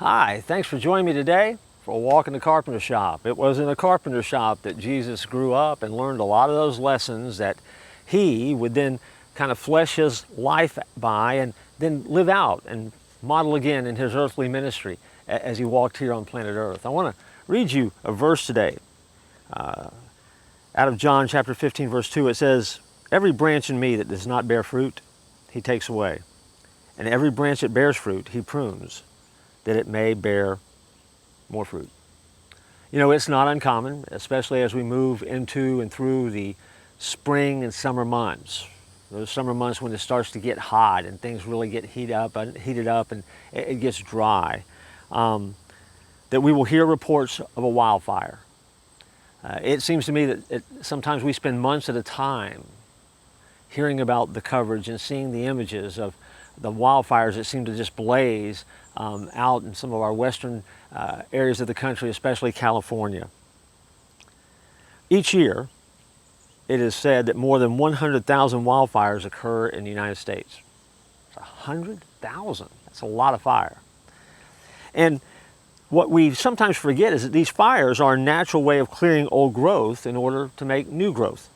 Hi, thanks for joining me today for a walk in the carpenter shop. It was in a carpenter shop that Jesus grew up and learned a lot of those lessons that he would then kind of flesh his life by and then live out and model again in his earthly ministry as he walked here on planet Earth. I want to read you a verse today. Out of John chapter 15, verse 2, it says, "Every branch in me that does not bear fruit, he takes away. And every branch that bears fruit, he prunes, that it may bear more fruit." You know, it's not uncommon, especially as we move into and through the spring and summer months. Those summer months when it starts to get hot and things really get heated up and it gets dry, that we will hear reports of a wildfire. It seems to me that sometimes we spend months at a time hearing about the coverage and seeing the images of the wildfires that seem to just blaze out in some of our western areas of the country, especially California. Each year, it is said that more than 100,000 wildfires occur in the United States. 100,000, that's a lot of fire. And what we sometimes forget is that these fires are a natural way of clearing old growth in order to make new growth.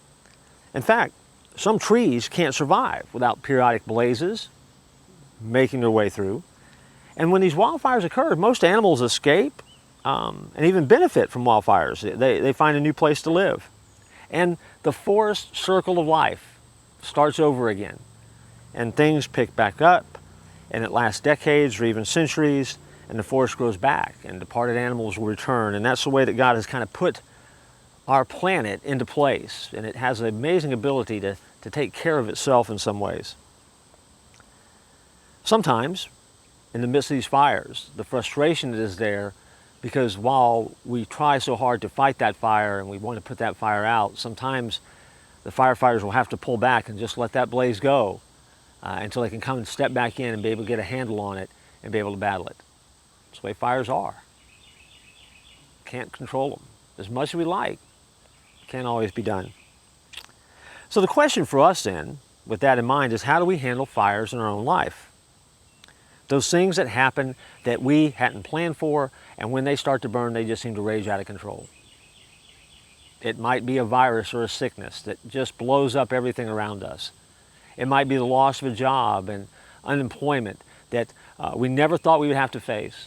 In fact, some trees can't survive without periodic blazes making their way through. And when these wildfires occur, most animals escape and even benefit from wildfires. They find a new place to live. And the forest circle of life starts over again. And things pick back up, and it lasts decades or even centuries, and the forest grows back, and departed animals will return. And that's the way that God has kind of put our planet into place. And it has an amazing ability to take care of itself in some ways. Sometimes, in the midst of these fires, the frustration that is there, because while we try so hard to fight that fire and we want to put that fire out, sometimes the firefighters will have to pull back and just let that blaze go until they can come and step back in and be able to get a handle on it and be able to battle it. That's the way fires are. Can't control them. As much as we like, can't always be done. So the question for us then, with that in mind, is how do we handle fires in our own life? Those things that happen that we hadn't planned for, and when they start to burn, they just seem to rage out of control. It might be a virus or a sickness that just blows up everything around us. It might be the loss of a job and unemployment that we never thought we would have to face.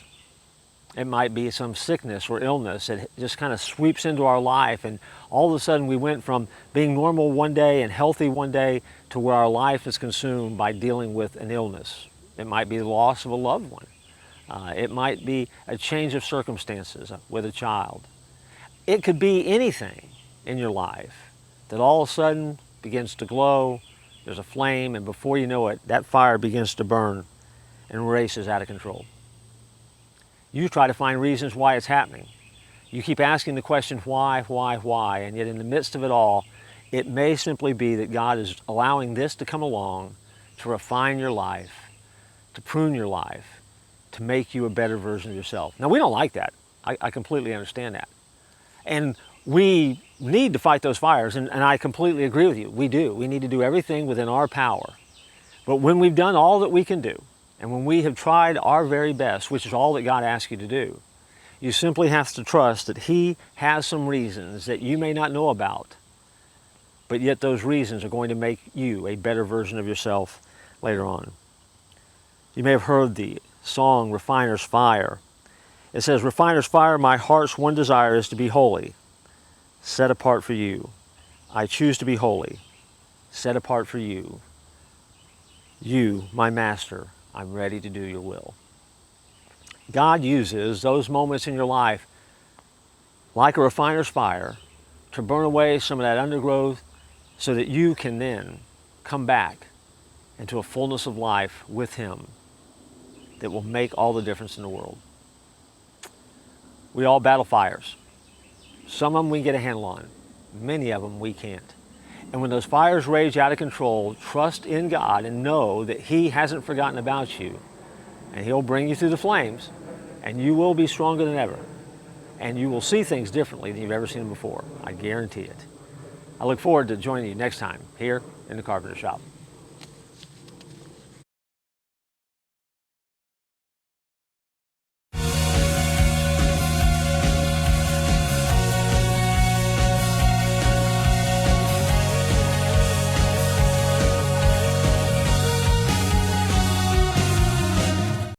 It might be some sickness or illness that just kind of sweeps into our life, and all of a sudden we went from being normal one day and healthy one day to where our life is consumed by dealing with an illness. It might be the loss of a loved one. It might be a change of circumstances with a child. It could be anything in your life that all of a sudden begins to glow, there's a flame, and before you know it, that fire begins to burn and races out of control. You try to find reasons why it's happening. You keep asking the question, why, and yet in the midst of it all, it may simply be that God is allowing this to come along to refine your life, to prune your life, to make you a better version of yourself. Now, we don't like that. I completely understand that. And we need to fight those fires, and I completely agree with you. We do. We need to do everything within our power. But when we've done all that we can do, and when we have tried our very best, which is all that God asks you to do, you simply have to trust that He has some reasons that you may not know about, but yet those reasons are going to make you a better version of yourself later on. You may have heard the song, Refiner's Fire. It says, "Refiner's fire, my heart's one desire is to be holy, set apart for you. I choose to be holy, set apart for you. You, my master, I'm ready to do your will." God uses those moments in your life, like a refiner's fire, to burn away some of that undergrowth so that you can then come back into a fullness of life with Him that will make all the difference in the world. We all battle fires. Some of them we get a handle on. Many of them we can't. And when those fires rage out of control, trust in God and know that He hasn't forgotten about you. And He'll bring you through the flames, and you will be stronger than ever. And you will see things differently than you've ever seen them before. I guarantee it. I look forward to joining you next time here in the Carpenter Shop.